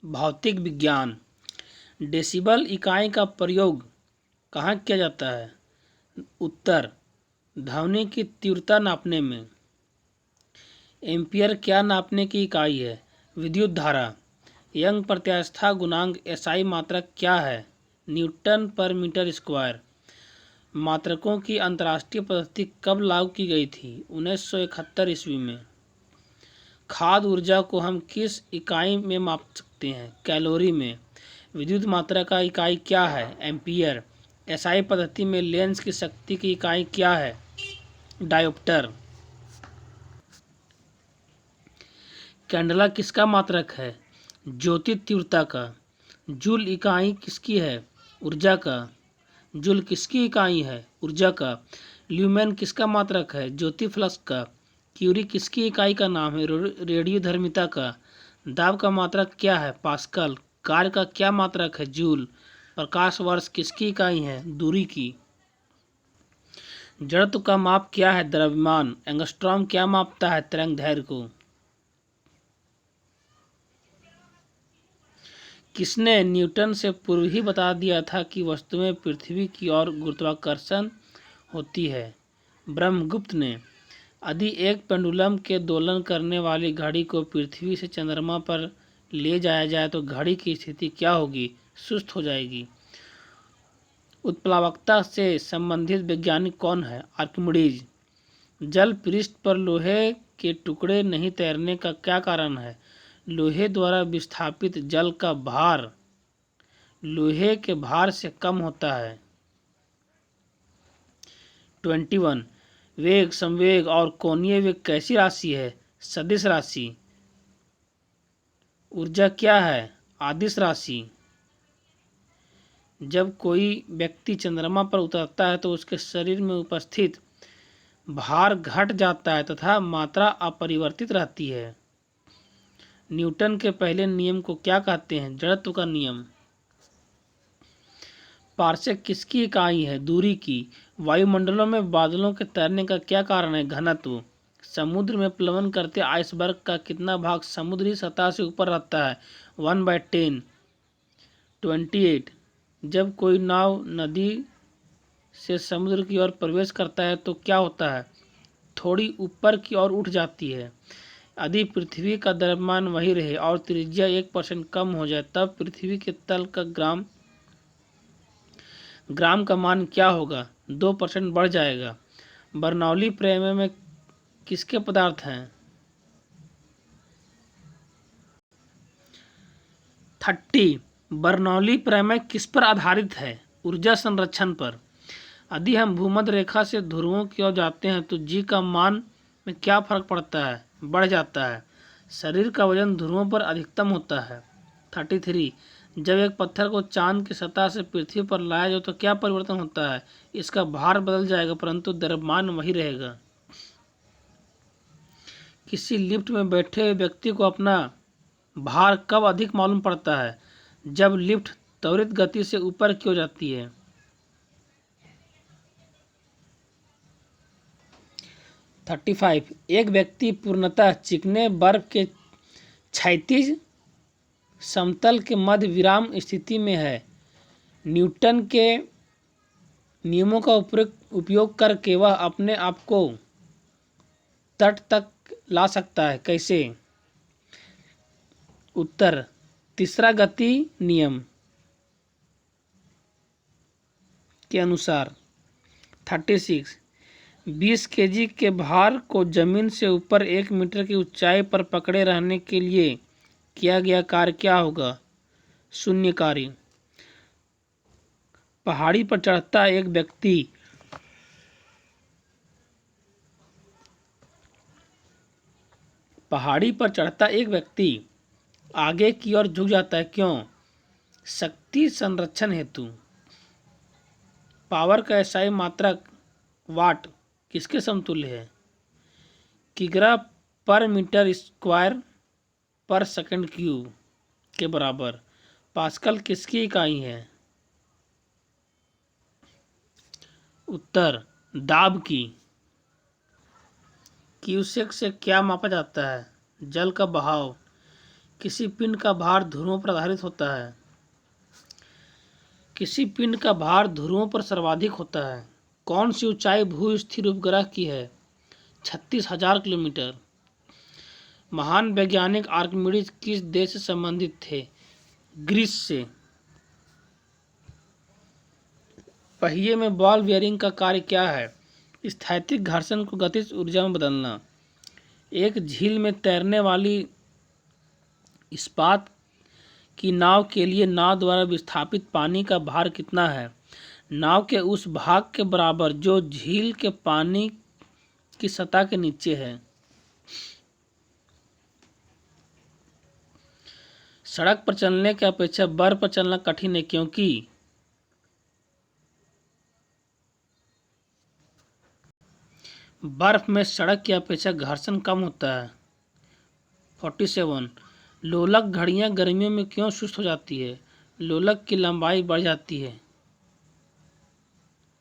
भौतिक विज्ञान। डेसिबल इकाई का प्रयोग कहाँ किया जाता है? उत्तर, ध्वनि की तीव्रता नापने में। एम्पियर क्या नापने की इकाई है? विद्युत धारा। यंग प्रत्यास्था गुणांक एसआई मात्रक क्या है? न्यूटन पर मीटर स्क्वायर। मात्रकों की अंतर्राष्ट्रीय पद्धति कब लागू की गई थी? 1971 ईस्वी में। खाद्य ऊर्जा को हम किस इकाई में माप सकते हैं? कैलोरी में। विद्युत मात्रा का इकाई क्या है? एम्पियर। एसआई पद्धति में लेंस की शक्ति की इकाई क्या है? डायोप्टर। कैंडेला किसका मात्रक है? ज्योति तीव्रता का। जूल इकाई किसकी है? ऊर्जा का। जूल किसकी इकाई है? ऊर्जा का। ल्यूमेन किसका मात्रक है? ज्योति फ्लक्स का। क्यूरी किसकी इकाई का नाम है? रेडियोधर्मिता का। दाब का मात्रक क्या है? पास्कल। कार्य का क्या मात्रक है? जूल। प्रकाश वर्ष किसकी इकाई है? दूरी की। जड़त्व का माप क्या है? द्रव्यमान। एंगस्ट्रॉम क्या मापता है? तरंगदैर्घ्य को। किसने न्यूटन से पूर्व ही बता दिया था कि वस्तुएं पृथ्वी की ओर गुरुत्वाकर्षण होती है? ब्रह्मगुप्त ने। यदि एक पेंडुलम के दोलन करने वाली घड़ी को पृथ्वी से चंद्रमा पर ले जाया जाए तो घड़ी की स्थिति क्या होगी? सुस्त हो जाएगी। उत्प्लावकता से संबंधित वैज्ञानिक कौन है? आर्किमिडीज। जल पृष्ठ पर लोहे के टुकड़े नहीं तैरने का क्या कारण है? लोहे द्वारा विस्थापित जल का भार लोहे के भार से कम होता है। 21। वेग, संवेग और कोणीय वेग कैसी राशि है? सदिश राशि। ऊर्जा क्या है? अदिश राशि। जब कोई व्यक्ति चंद्रमा पर उतरता है तो उसके शरीर में उपस्थित भार घट जाता है तथा मात्रा अपरिवर्तित रहती है। न्यूटन के पहले नियम को क्या कहते हैं? जड़त्व का नियम। पार्सेक किसकी इकाई है? दूरी की। वायुमंडलों में बादलों के तैरने का क्या कारण है? घनत्व। समुद्र में प्लवन करते आइसबर्ग का कितना भाग समुद्री सतह से ऊपर रहता है? 1/10। 28। जब कोई नाव नदी से समुद्र की ओर प्रवेश करता है तो क्या होता है? थोड़ी ऊपर की ओर उठ जाती है। यदि पृथ्वी का द्रव्यमान वही रहे और त्रिज्या 1% कम हो जाए तब पृथ्वी के तल का ग्राम का मान क्या होगा? 2% बढ़ जाएगा। बर्नौली प्रमेय में किसके पदार्थ हैं? 30। बर्नौली प्रमेय किस पर आधारित है? ऊर्जा संरक्षण पर। यदि हम भूमध्य रेखा से ध्रुवों की ओर जाते हैं तो जी का मान में क्या फर्क पड़ता है? बढ़ जाता है। शरीर का वजन ध्रुवों पर अधिकतम होता है। 33। जब एक पत्थर को चांद की सतह से पृथ्वी पर लाया जाए तो क्या परिवर्तन होता है? इसका भार बदल जाएगा परंतु द्रव्यमान वही रहेगा। किसी लिफ्ट में बैठे हुए व्यक्ति को अपना भार कब अधिक मालूम पड़ता है? जब लिफ्ट त्वरित गति से ऊपर की ओर जाती है। 35। एक व्यक्ति पूर्णतः चिकने बर्फ के क्षैतिज समतल के मध्य विराम स्थिति में है। न्यूटन के नियमों का उपयोग करके वह अपने आप को तट तक ला सकता है। कैसे? उत्तर, तीसरा गति नियम के अनुसार। 36। 20 kg के भार को जमीन से ऊपर 1 मीटर की ऊंचाई पर पकड़े रहने के लिए किया गया कार्य क्या होगा? शून्य कार्य। पहाड़ी पर चढ़ता एक व्यक्ति आगे की ओर झुक जाता है। क्यों? शक्ति संरक्षण हेतु। पावर का एसआई मात्रक वाट किसके समतुल्य है? किग्रा पर मीटर स्क्वायर पर सेकंड क्यूब के बराबर। पास्कल किसकी इकाई है? उत्तर, दाब की। क्यूसेक से क्या मापा जाता है? जल का बहाव। किसी पिंड का भार ध्रुवों पर आधारित होता है। किसी पिंड का भार ध्रुवों पर सर्वाधिक होता है। कौन सी ऊंचाई भू स्थिर उपग्रह की है? 36,000 किलोमीटर। महान वैज्ञानिक आर्किमिडीज किस देश से संबंधित थे? ग्रीस से। पहिए में बॉल बियरिंग का कार्य क्या है? स्थैतिक घर्षण को गतिज ऊर्जा में बदलना। एक झील में तैरने वाली इस्पात की नाव के लिए नाव द्वारा विस्थापित पानी का भार कितना है? नाव के उस भाग के बराबर जो झील के पानी की सतह के नीचे है। सड़क पर चलने की अपेक्षा बर्फ पर चलना कठिन है क्योंकि बर्फ में सड़क की अपेक्षा घर्षण कम होता है। 47 लोलक घड़ियां गर्मियों में क्यों सुस्त हो जाती है? लोलक की लंबाई बढ़ जाती है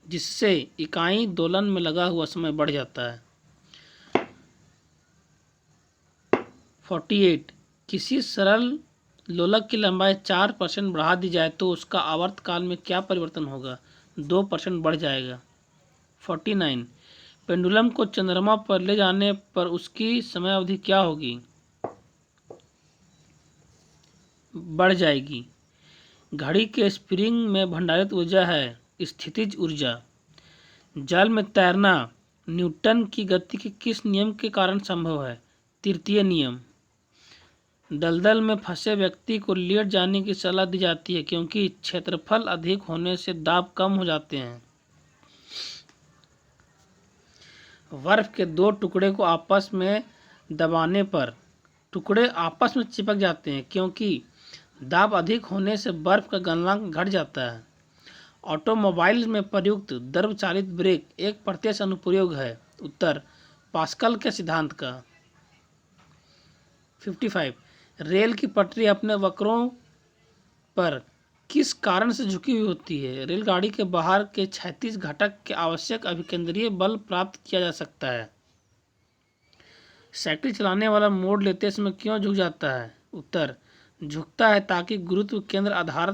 जिससे इकाई दोलन में लगा हुआ समय बढ़ जाता है। 48 किसी सरल लोलक की लंबाई 4% बढ़ा दी जाए तो उसका आवर्तकाल में क्या परिवर्तन होगा? 2% बढ़ जाएगा। 49 पेंडुलम को चंद्रमा पर ले जाने पर उसकी समय अवधि क्या होगी? बढ़ जाएगी। घड़ी के स्प्रिंग में भंडारित ऊर्जा है स्थितिज ऊर्जा। जल में तैरना न्यूटन की गति के किस नियम के कारण संभव है? तृतीय नियम। दलदल में फंसे व्यक्ति को लेट जाने की सलाह दी जाती है क्योंकि क्षेत्रफल अधिक होने से दाब कम हो जाते हैं। बर्फ के दो टुकड़े को आपस में दबाने पर टुकड़े आपस में चिपक जाते हैं क्योंकि दाब अधिक होने से बर्फ का गलनांक घट जाता है। ऑटोमोबाइल में प्रयुक्त द्रव चालित ब्रेक एक प्रत्यक्ष अनुप्रयोग है। उत्तर पास्कल के सिद्धांत का। 55 रेल की पटरी अपने वक्रों पर किस कारण से झुकी हुई होती है? रेलगाड़ी के बाहर के क्षैतिज घटक के आवश्यक अभिकेंद्रीय बल प्राप्त किया जा सकता है। साइकिल चलाने वाला मोड़ लेते समय क्यों झुक जाता है? उत्तर झुकता है ताकि गुरुत्व केंद्र आधार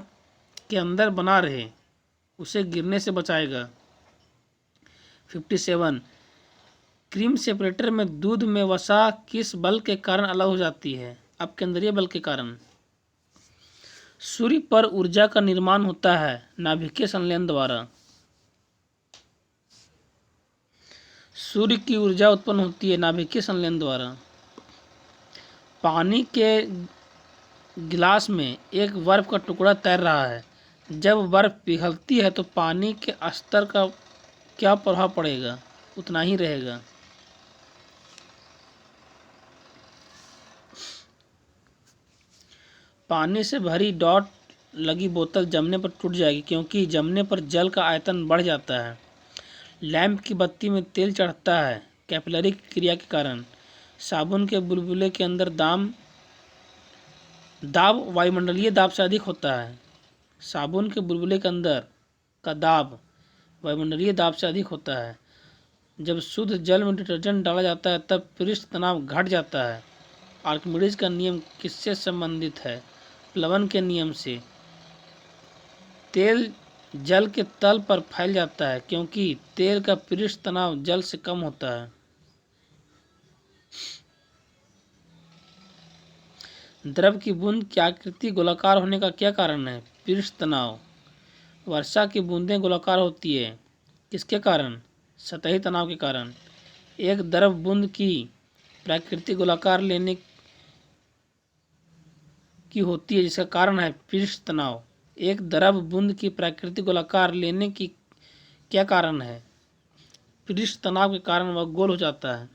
के अंदर बना रहे, उसे गिरने से बचाएगा। 57 क्रीम सेपरेटर में दूध में वसा किस बल के कारण अलग हो जाती है? अपकेंद्रीय बल के कारण। सूर्य पर ऊर्जा का निर्माण होता है नाभिकीय संलयन द्वारा। सूर्य की ऊर्जा उत्पन्न होती है नाभिकीय संलयन द्वारा। पानी के गिलास में एक बर्फ का टुकड़ा तैर रहा है। जब बर्फ पिघलती है तो पानी के स्तर का क्या प्रभाव पड़ेगा? उतना ही रहेगा। पानी से भरी डॉट लगी बोतल जमने पर टूट जाएगी क्योंकि जमने पर जल का आयतन बढ़ जाता है। लैंप की बत्ती में तेल चढ़ता है कैपिलरी क्रिया के कारण। साबुन के बुलबुले के अंदर दाब वायुमंडलीय दाब से अधिक होता है। साबुन के बुलबुले के अंदर का दाब वायुमंडलीय दाब से अधिक होता है। जब शुद्ध जल में डिटर्जेंट डाला जाता है तब पृष्ठ तनाव घट जाता है। आर्किमिडीज का नियम किससे संबंधित है? प्लवन के नियम से। तेल जल के तल पर फैल जाता है क्योंकि तेल का पृष्ठ तनाव जल से कम होता है। द्रव की बूंद की आकृति गोलाकार होने का क्या कारण है? पृष्ठ तनाव। वर्षा की बूंदें गोलाकार होती है किसके कारण? सतही तनाव के कारण। एक द्रव बूंद की प्रकृति गोलाकार लेने की होती है जिसका कारण है पृष्ठ तनाव। एक द्रव बूंद की प्रकृति गोलाकार लेने की क्या कारण है? पृष्ठ तनाव के कारण वह गोल हो जाता है।